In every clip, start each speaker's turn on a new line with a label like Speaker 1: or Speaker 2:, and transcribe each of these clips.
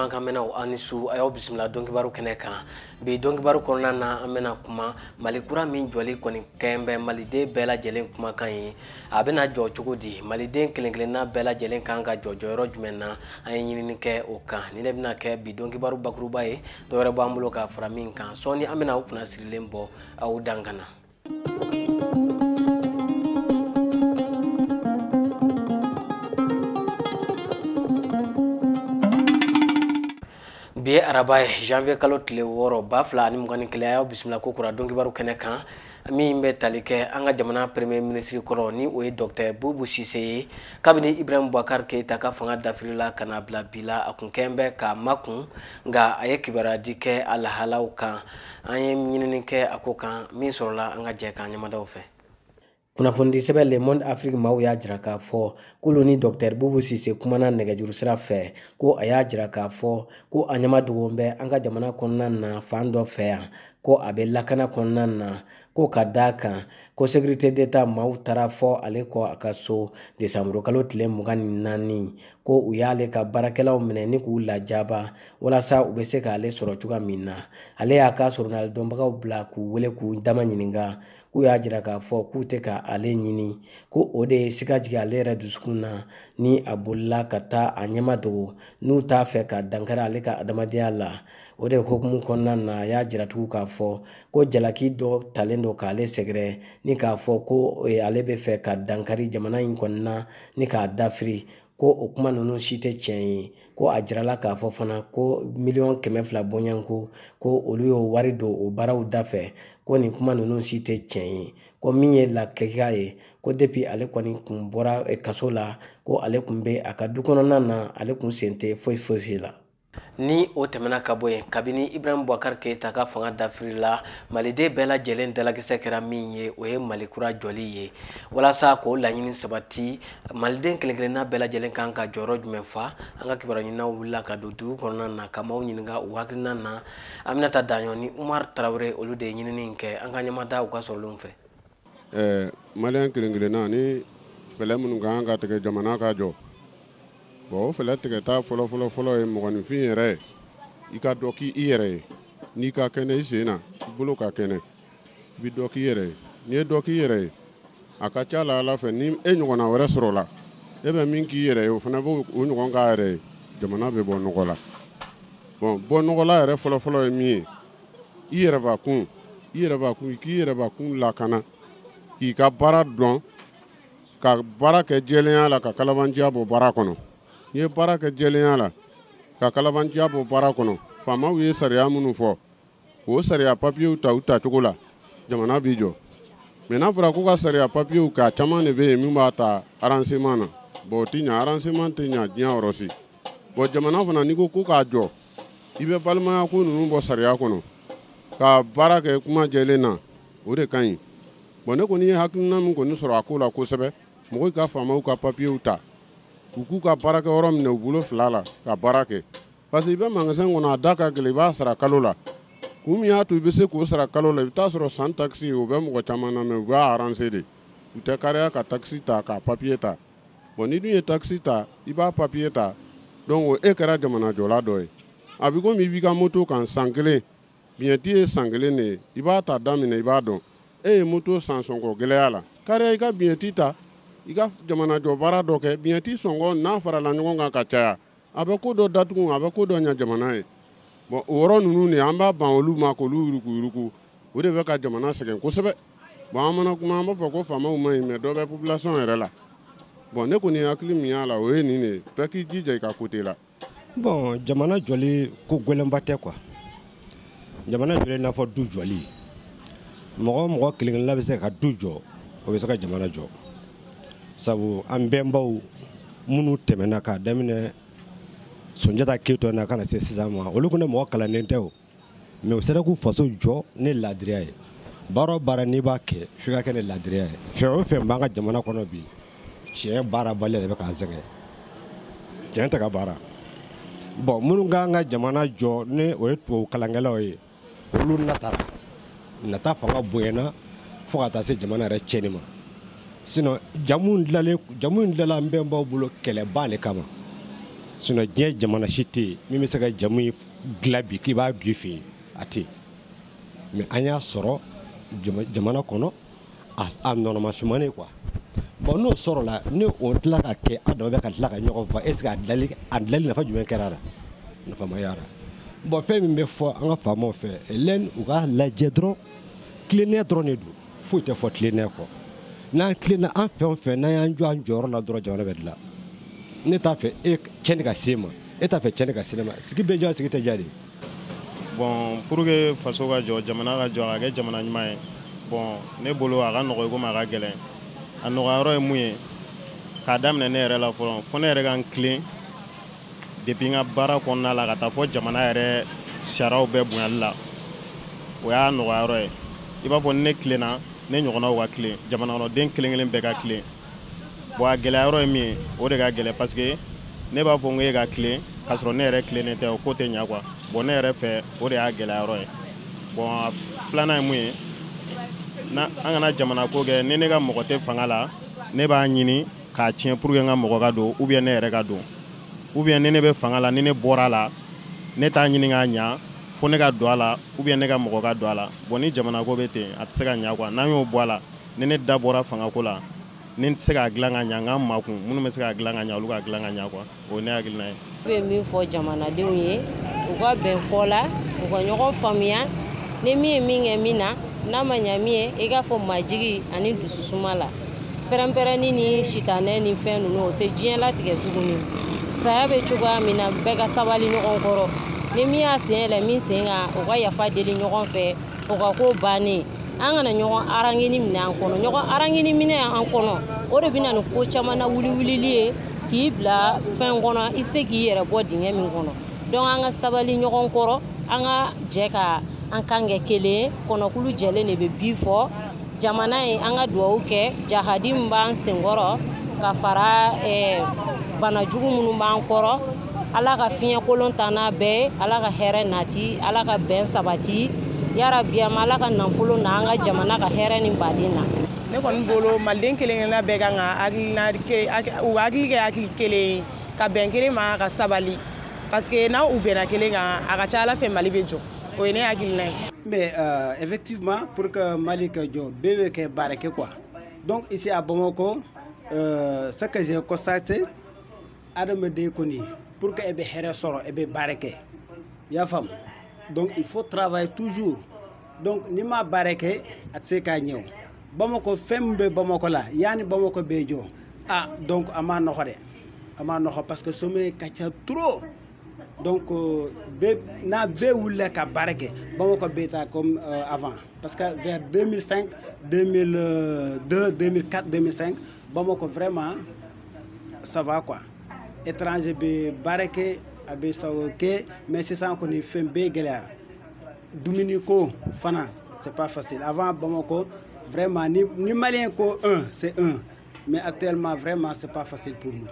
Speaker 1: kuma kan mena anisu ayo bismillah donki baru kene kan be donki baru konna na amena kuma malikura min joli koni kembe malide bela jelen kuma kan yi abena jo chugudi malide kelenkelen na bela jelen kan ga jojo ro jumena ay nyini ke o kan ni lebna ke be donki baru bakuru baye do re bambulo ka fara min kan so ni amena upna sirilembo au dangana biye arabaye janvier kalo tile woro bafla ani mugani kile bismillah ko kura donki baru kene kan mi mbe talike anga jamana premier ministre koro ni o docteur Boubou Cissé kabini Ibrahim Boubacar Keita ka fanga dafirila kana bla bila akun kembe ka makun nga aye kibara dike alhalaw kan anye nyinini ke akokan mi sorola anga je kan nyamadaw fe kuna fondi sebe Le Monde Afrique maw ya jira ka fo kuloni docteur Boubou Cissé kumana negejuru sira fe ko aya jira ka fo ko anyama dugombe anga jamana konna na fando fe ko abe lakana konna na ko kadaka ko sécurité d'état maw tara fo ale ko akaso décembre kalo tile mugani nani ko uyale ka barakelaw mene ni ku lajaba wala sa ubese ka ale soro tuga minna ale aka soro na dombagaw bla ku wele ku dama nyininga ku ya jira ka fo ku te ka ale nyini ko ode sikaji ale ra dusukuna ni abulla kata anyama do nu ta fe ka dankara ale ka adamadiya la ode hukumu konna na ya jira tugu ka fo ko jalaki do talendo ka ale segre ni ka fo ko ale be fe ka dankari jamana in konna ni ka dafri ko o kuma nunu shite chenyi ko ajirala ka fo fana ko million 200 bonyanko ko olu yo wari do o baraw dafe ko ni kuma nunu shite chenyi ko miye la kekaye ko depuis ale koni kun bora kaso la ko ale kun be aka dukono na ale kun sente foi la ni o temena kaboye kabini Ibrahim Boubacar Keita ka fanga dafirila malide bela jelen dalagise kera minye oye malikura joli ye wala sa ko lanyini sabati malide kelenkelen bela jelen kan ka joro jumefa anga kibara nyina wula ka dudu korona na kamaw nyinga wakilina na Aminata Danyo ni Umar Traoré olu de nyini nke anga nyamata u ka solum fe
Speaker 2: malen kelenkelen ni fele mun ganga tege jamana ka jo bo fele tege ta folo e mogoni fin yere ika doki yere ni ka kene isena bulo ka kene bi doki yere ni doki yere aka chala la fe ni enyogona wore sorola ebe minki yere o fana bo onyogon ga yere jamana be bo nogola bo nogola yere folo e mi yere ba kun ki yere ba kun la kana ki ka bara don ka bara ke jelenya la ka kalabanjia bo bara kono ye bara ke jelenya la ka kalabanjia bo bara kono fama wi sariya munu fo o sariya papier uta togola jamana bijo mena fura ko ka sariya papier ka chama ne be mi mata arrangement na bo tinya arrangement tinya nya orosi bo jamana fana ni ko ka jo ibe balma ko nunu bo sariya kono ka bara ke kuma jelena o de kan bo ne ko ni hakina mun ko ni soro akola ko sebe mo ka fama ka papier uta ku ka barake orom ne bulo flala ka barake parce que be magasin ngona daka gele ba sara kalola kum ya tu be se ko sara kalola ta soro san taxi o be mo chamana me ba arranger de uta kare ka taxi ta ka papier ta boni du taxi ta iba papier ta donc e kara jamana jola doy abi ko mi bi ka moto kan sangle bien ti sangle ne iba ta damine iba don e moto sanson ko gele ala kare ka bien ti ta iga jamana jo bara doke bienti songo na fara la nyonga ka caya abe ko do datugu abe ko do nya jamana e bo woro nunu ne amba ban olu ma ko lu ruku o de be ka jamana segen ko sebe bo amana kuma amba fo ko fama o mai me do be population ere la bon ne ko ni akli mi ala o ni ne pe ki jije ka kote la
Speaker 3: bon jamana joli ko gwelemba te quoi jamana joli na fo du joli mo kelen la be se ka du jo o be se ka jamana jo sabu an bɛnbaw minnu tɛmɛna ka daminɛ Sunjata Keita na kana se sisan ma olu kun mɔgɔ kalannen tɛ o mais u sera k'u faso jɔ ni ladiriya ye baara o baara n'i b'a kɛ f'i ka kɛ ni ladiriya ye fɛn o fɛn b'an ka jamana kɔnɔ bi tiɲɛ baara bali yɛrɛ bɛ k'an sɛgɛn tiɲɛ tɛ ka baara bon minnu k'an ka jamana jɔ ni o ye tubabu kalankɛlaw ye olu nata fanga bonyana fo ka taa se jamana yɛrɛ tiɲɛni ma sinon jamu dilala an bɛnbaw bolo kɛlɛba de kama sinon diɲɛ jamana si tɛ yen min bɛ se ka jamu in dilan bi k'i b'a bi fɛ yen a tɛ yen mais an y'a sɔrɔ jamana kɔnɔ a nɔnɔmasumanen quoi bon n'o sɔrɔla ni o tila ka kɛ a dɔw bɛ ka tila ka ɲɔgɔn fɔ est ce que a dilanli nafa jumɛn kɛra la nafa ma y'a la bon fɛn min bɛ fɔ an ka faamaw fɛ lɛn u ka lajɛ dɔrɔn tilennenya dɔrɔn de don foyi tɛ fɔ tilennenya kɔ n'an tilenna an fɛn o fɛn n'an y'an jɔ an jɔyɔrɔ la dɔrɔn jamana bɛ dilan ne t'a fɛ e cɛnni ka se ma e t'a fɛ cɛnni ka se ne ma sigi bɛ jɔ sigi tɛ diya de
Speaker 4: bon pour que faso ka jɔ jamana ka jɔ a ka kɛ jamana ɲuman ye bon ne bolo a ka nɔgɔ komi a ka gɛlɛn a nɔgɔyɔrɔ ye mun ye k'a daminɛ ne yɛrɛ la fɔlɔ fo ne yɛrɛ ka n tilen depuis n ka baara kɔnɔna la ka taa fɔ jamana yɛrɛ sariyaw bɛɛ bonyali la o y'a nɔgɔyɔrɔ ye i b'a fɔ ni ne tilenna ne ɲɔgɔnnaw ka tilen jamana kɔnɔden kelen kelen bɛɛ ka tilen bon a gɛlɛyɔrɔ ye min ye o de ka gɛlɛn parce que ne b'a fɔ n ko e ka tilen k'a sɔrɔ ne yɛrɛ tilennen tɛ o ko tɛ ɲɛ quoi bon ne yɛrɛ fɛ o de y'a gɛlɛyɔrɔ ye bon a filanan ye mun ye na an kana jamana ko kɛ ni ne ka mɔgɔ tɛ fanga la ne b'a ɲini k'a tiɲɛ pour que n ka mɔgɔ ka don ou bien ne yɛrɛ ka don ou bien ni ne bɛ fanga la ni ne bɔra a la ne t'a ɲini k'a ɲa fo ne ka don a la ou bien ne ka mɔgɔ ka don a la bon ni jamana ko bɛ ten a tɛ se ka ɲa quoi n'an y'o bɔ a la ni ne da bɔra fangako la ni n tɛ se k'a dilan ka ɲa n ka makun minnu bɛ se k'a dilan ka ɲa olu ka dilan ka ɲa quoi o ye ne hakilina ye.
Speaker 5: Ne bɛ min fɔ jamanadenw ye u ka bɛn fɔ la u ka ɲɔgɔn faamuya ni min ye min kɛ min na n'a ma ɲa min ye i k'a fɔ majigi ani dususuma la pɛrɛn-pɛrɛnni ni sitanɛ ni fɛn ninnu o tɛ diɲɛ latigɛ tuguni saya bɛ cogoya min na bɛɛ ka sabali ɲɔgɔn kɔrɔ ni min y'a sen yɛlɛ min sen kan u ka yafa deli ɲɔgɔn fɛ o ka ko bannen an kana ɲɔgɔn arangini minɛ an kɔnɔ ɲɔgɔn arangini minɛ an kɔnɔ o de bɛ na ni ko caman na wuli-wulili ye k'i bila fɛn kɔnɔ i se k'i yɛrɛ bɔ dingɛ min kɔnɔ donc an ka sabali ɲɔgɔn kɔrɔ an ka jɛ ka an kan kɛ kelen kɔnɔkulu jɛlen de bɛ bi fɔ jamana ye an ka duwawu kɛ jahadi min b'an senkɔrɔ ka fara banajugu minnu b'an kɔrɔ ala ka fiɲɛ kolon ta n'a bɛɛ ye ala ka hɛrɛ nati ala ka bɛn sabati yarabi ala ka nafolo na an ka jamana ka hɛrɛ ni baden na
Speaker 6: ne kɔni bolo maliden kelen-kelenna bɛɛ kan ka u hakili kɛ hakili kelen ka bɛn kelen ma ka sabali parce que n'a u bɛnna kelen kan a ka ca ala fɛ mali bɛ jɔ o ye ne hakilina ye.
Speaker 7: Mais effectivement pour que Mali ka jɔ bɛɛ bɛ kɛ baara kɛ quoi donc ici à Bamako ce que j'ai constaté adamaden kɔni pour que e bɛ hɛrɛ sɔrɔ e bɛ baara kɛ i y'a faamu donc il faut travailler toujours donc ni ma baara kɛ a tɛ se k'a ɲɛ o Bamako fɛn min bɛ Bamako la yanni Bamako bɛ jɔ donc a ma nɔgɔ dɛ a ma nɔgɔ parce que sommet ka ca trop donc n'a bɛɛ wulila ka baara kɛ Bamako bɛ taa comme avant parce que vers 2005 2002 2004 2005 Bamako vraiment ça va quoi étranger bɛ baara kɛ a bɛ sago kɛ mais sisan kɔni fɛn bɛɛ gɛlɛya dumuni ko fana c'est pas facile avant Bamako vraiment ni malien ko c'est mais actuellement vraiment c'est pas facile pour nous.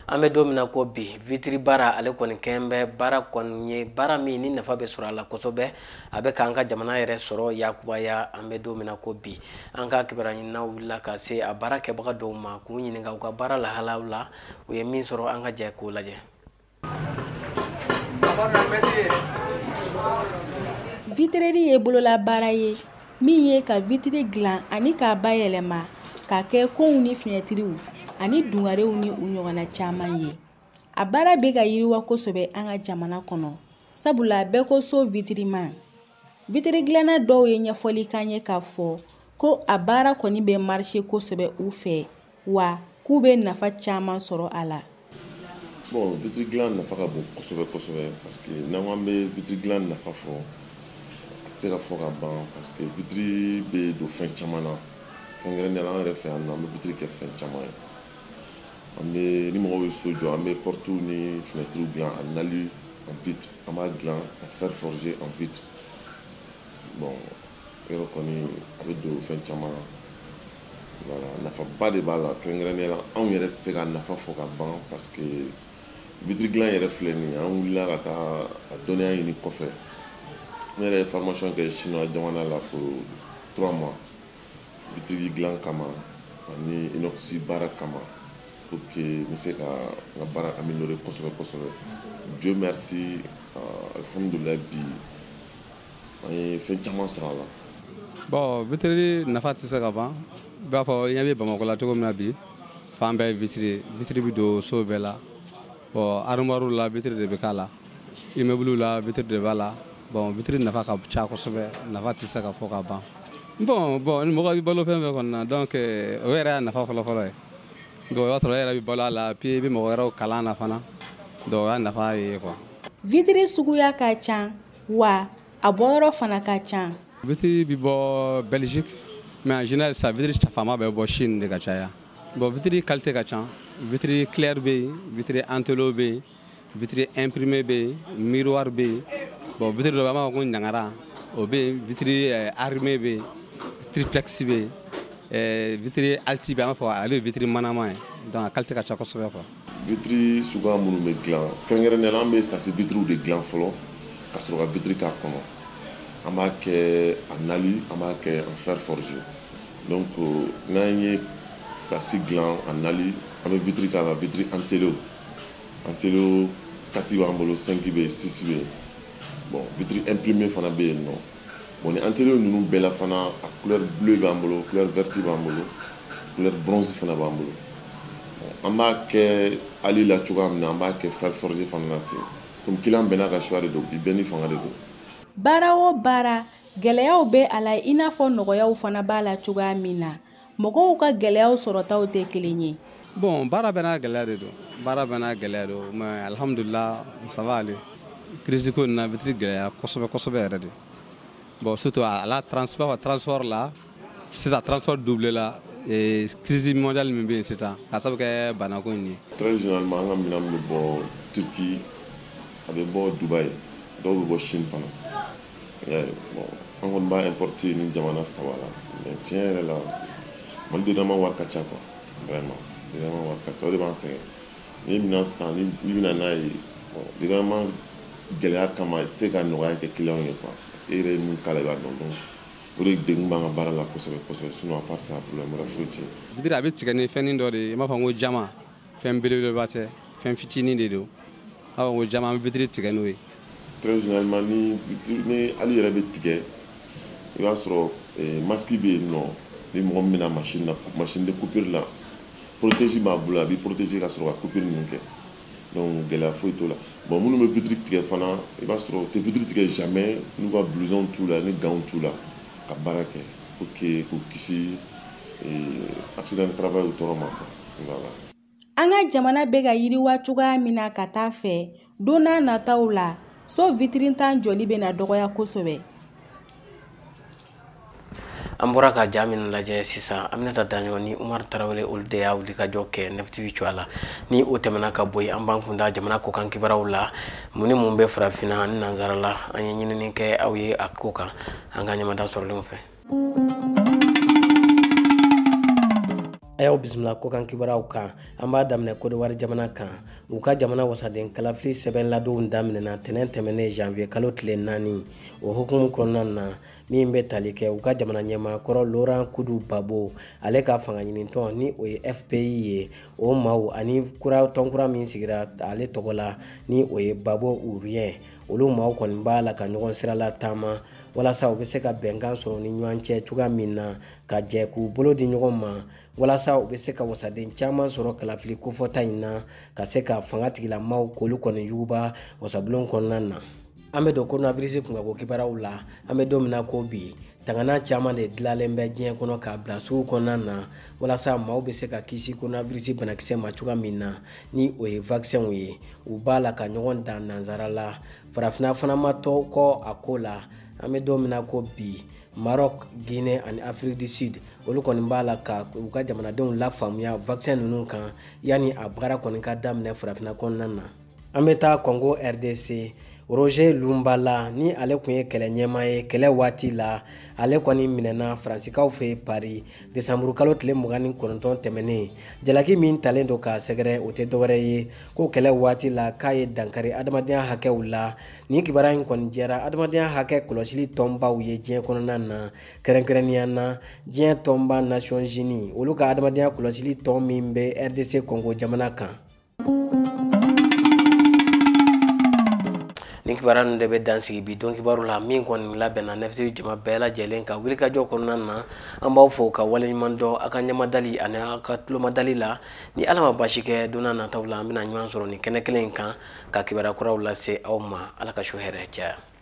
Speaker 1: an bɛ don min na ko bi vitiri baara ale kɔni kɛn bɛ baara kɔni ye baara min ni nafa bɛ sɔrɔ a la kosɛbɛ a bɛ k'an ka jamana yɛrɛ sɔrɔ yakubaya an bɛ don min na ko bi an ka kibaruya ɲininaw wulila ka se a baara kɛbaga dɔw ma k'u ɲininka u ka baara lahalaw la u ye min sɔrɔ an ka jɛ k'o lajɛ.
Speaker 8: Vitreri ye bolola baara ye min ye ka vitiri dilan ani k'a bayɛlɛma k'a kɛ konw ni fiɲɛtiriw ani dungarew ni u ɲɔgɔnna caman ye a baara bɛ ka yiriwa kosɛbɛ an ka jamana kɔnɔ sabula bɛɛ ko so vitrima vitiri dilanna dɔw ye ɲɛfɔli kan ye k'a fɔ ko a baara kɔni bɛ marché kosɛbɛ u fɛ wa k'u bɛ nafa caman sɔrɔ a la.
Speaker 9: Bon, vitri dilan nafa ka bon kosɛbɛ kosɛbɛ parce que n'an ko an bɛ vitri dilan nafa fɔ a tɛ se ka fɔ ka ban parce que vitri bɛ don fɛn caman na kɛrɛnkɛrɛnnenya la an yɛrɛ fɛ yan nɔ an bɛ vitri kɛ fɛn caman ye an bɛ ni mɔgɔw ye so jɔ an bɛ portes ni fenêtres dilan a nali en vitre an b'a dilan a fer forgé en vitre bon yɔrɔ kɔni a bɛ don fɛn caman na voilà nafaba de b'a la kɛrɛnkɛrɛnnenya la anw yɛrɛ tɛ se ka nafa fɔ ka ban parce que vitri dilan yɛrɛ filɛ nin ye an wulila ka taa a dɔnniya ɲini kɔfɛ ne yɛrɛ ye formation kɛ chinois jamana la pour 3 mois vitri dilan kama ani inox baara kama pour que n se ka n ka baara améliorer kosɛbɛ kosɛbɛ. Dieu merci, alhamdoulilah bi an ye fɛn caman sɔrɔ a la.
Speaker 10: Bon, vitre nafa tɛ se ka ban. I b'a fɔ i ɲɛ bɛ Bamakɔ la cogo min na bi, fan bɛɛ ye vitre bi don so bɛɛ la. Bon, armoire la vitre de bɛ k'a la. Immeuble la vitre de b'a la. Bon, vitre nafa ka ca kosɛbɛ, nafa tɛ se ka fɔ ka ban. Bon, ni mɔgɔ bɛ balo fɛn fɛn kɔni na, donc o yɛrɛ y'a nafa fɔlɔ-fɔlɔ ye. Donc o y'a sɔrɔ e yɛrɛ bɛ balo a la, puis i bɛ mɔgɔ wɛrɛw kalan na fana. Donc o y'a nafa ye quoi.
Speaker 8: Vitre suguya ka ca wa a bɔyɔrɔ fana ka ca.
Speaker 10: Vitre bɛ bɔ Belgique, mais en général sa vitre faama bɛ bɔ Chine de ka caya. Bon, vitre qualité ka ca. Vitre clair bɛ yen, vitre antelo bɛ yen, vitre imprimé bɛ yen, miroir bɛ yen. Bon, vitre dɔ bɛ yen an b'a fɔ ko ɲangara, o bɛ yen, vitre armé bɛ yen, triplex bɛ yen, vitre alti bɛ yen, an b'a fɔ ale ye vitre manama ye. Donc a qualité ka ca kosɛbɛ quoi.
Speaker 9: Vitre suguya minnu bɛ dilan kɛrɛnkɛrɛnnenya la an bɛ sasi vitres de dilan fɔlɔ ka sɔrɔ ka vitre k'a kɔnɔ. An b'a kɛ en alu, an b'a kɛ en fer forgé. Donc n'an ye sasi dilan en alu, an bɛ vitre k'a la, vitre antelo 4 b'an bolo, 5 bɛ yen, 6 bɛ yen. Bon, vitre imprimé fana bɛ yen nɔ. Bon, ni antelo ninnu bɛɛ la fana a couleur bleue b'an bolo, couleur verte b'an bolo, couleur bronze fana b'an bolo. An b'a kɛ alu la cogoya min na, an b'a kɛ fer forgé fana na ten. Comme client bɛɛ n'a ka choix de don, i bɛɛ ni fanga de don.
Speaker 8: Baara o baara, gɛlɛyaw bɛ a la i n'a fɔ nɔgɔyaw fana b'a la cogoya min na. Mɔgɔw ka gɛlɛyaw sɔrɔtaw tɛ kelen ye.
Speaker 10: Bon, baara bɛɛ n'a gɛlɛya de don. Baara bɛɛ n'a gɛlɛya don, mais alhamdulillah ça va aller. Crise ko in na vitre gɛlɛya kosɛbɛ kosɛbɛ yɛrɛ de. Bon, surtout à la transport la, sisan transport doublé la, crise mondiale min bɛ yen sisan ka sabu kɛ banako in ye.
Speaker 9: Très généralement an ka minɛn bɛ bɔ Turquie, a bɛ bɔ Dubaï, dɔw bɛ bɔ Chine fana. Bon, an kɔni b'a importer ni jamana 3 la, mais tiɲɛ yɛrɛ la malidonnama wari ka ca quoi, vraiment. Vraiment wari ka ca, o de b'an sɛgɛn. N'i ye minɛn san, n'i bɛna n'a ye, bon, vraiment gɛlɛya kama i tɛ se ka nɔgɔya kɛ client ye quoi, parce que e yɛrɛ ye min k'a la i b'a dɔn. Donc o de degun b'an ka baara la kosɛbɛ kosɛbɛ, sinon à part ça problème wɛrɛ foyi tɛ yen.
Speaker 10: Vitre a bɛ tigɛ ni fɛnnin dɔ de ye, i b'a fɔ ko jama, fɛn belebeleba tɛ, fɛn fitinin de don. A b'a fɔ ko jama an bɛ vitre tigɛ n'o ye.
Speaker 9: Très généralement ni alu yɛrɛ bɛ tigɛ, i b'a sɔrɔ masque bɛ yen nɔ, ni mɔgɔ min bɛna machine de coupure la, protège b'a bolo a b'i protéger ka sɔrɔ ka coupure ninnu kɛ. Donc gɛlɛya foyi t'o la. Bon, minnu bɛ vitre tigɛ fana, i b'a sɔrɔ u tɛ vitre tigɛ jamais n'u ka blouson t'u la ni gants t'u la ka baara kɛ pour que k'u kisi accident de travail tɔɔrɔ ma quoi. Voilà.
Speaker 8: An ka jamana bɛ ka yiriwa cogoya min na ka taa fɛ, don n'a nataw la, so vitre tan jɔli bɛ na dɔgɔya kosɛbɛ.
Speaker 1: An bɔra ka ja min lajɛ sisan Aminata Daɲɔgɔn ni Umar Tarawele olu de y'a wuli ka jɔ kɛ Nef TV cogoya la. Ni o tɛmɛna ka bɔ yen an b'an kun da jamana kokan kibaruyaw la, mun ni mun bɛ farafinna ani nansara la, an ye ɲinini kɛ aw ye a ko kan, an ka ɲɛmada sɔrɔlenw fɛ. A y'aw bisimila kokan kibaruyaw kan, an b'a daminɛ Côte d'Ivoire jamana kan. U ka jamana wasaden kalafili sɛbɛn ladonw daminɛna tɛnɛn tɛmɛnen janvier kalo tile 4 o hukumu kɔnɔna na min bɛ tali kɛ u ka jamana ɲɛmaakɔrɔ Laurent Kudu Babo ale ka fanga ɲinitɔn ni o ye FPI ye, o maaw ani tɔnkura min sigira ale tɔgɔ la ni o ye Babo Urien, olu maaw kɔni b'a la ka ɲɔgɔn sirala taama walasa u bɛ se ka bɛnkan sɔrɔ ni ɲɔgɔn cɛ cogoya min na ka jɛ k'u bolo di ɲɔgɔn ma walasa u bɛ se ka wasaden caman sɔrɔ kalafili kofɔta in na ka se ka fanga tigilamaaw k'olu kɔni yuguba wasabulon kɔnɔna na. An bɛ don coronavirus kunkako kibaruyaw la, an bɛ don min na ko bi tangana caman de dilanlen bɛ diɲɛ kɔnɔ k'a bila sugu kɔnɔna na walasa maaw bɛ se ka kisi coronavirus banakisɛ ma cogoya min na ni o ye vaccin ye. U b'a la ka ɲɔgɔn dan nansara la, farafinna fana ma tɔ kɔ a ko la. An bɛ don min na ko bi Maroc, Guinée ani Afrique du Sud olu kɔni b'a la ka u ka jamanadenw lafaamuya vaccin ninnu kan yanni a baara kɔni ka daminɛ farafinna kɔnɔna na. An bɛ taa Congo RDC, Roger Lumbala ni ale kun ye kɛlɛ ɲɛma ye kɛlɛ waati la ale kɔni minɛna Faransikaw fɛ Paris décembre kalo tile 29 tɛmɛnen jalaki min talen do ka sɛgɛrɛ o tɛ dɔwɛrɛ ye ko kɛlɛ waati la k'a ye dankari adamadenya hakɛw la ni kibaruya in kɔni jɛra adamadenya hakɛ kɔlɔsili tɔnbaw ye diɲɛ kɔnɔna na kɛrɛnkɛrɛnnenya na diɲɛ tɔnba Nations Unies olu ka adamadenya kɔlɔsili tɔn min bɛ RDC Congo jamana kan. Ni kibaruya ninnu de bɛ dansigi bi don kibaru la min kɔni labɛnna nefti jama bɛɛ lajɛlen ka wuli ka jɔ kɔnɔna na an b'aw fo ka waleɲuman dɔn a ka ɲamadali ani a ka tulomadali la ni Ala ma basi kɛ donna nataw la an bɛna ɲɔgɔn sɔrɔ ni kɛnɛ kelen in kan ka kibaruya kuraw lase aw ma Ala ka su hɛrɛ caya.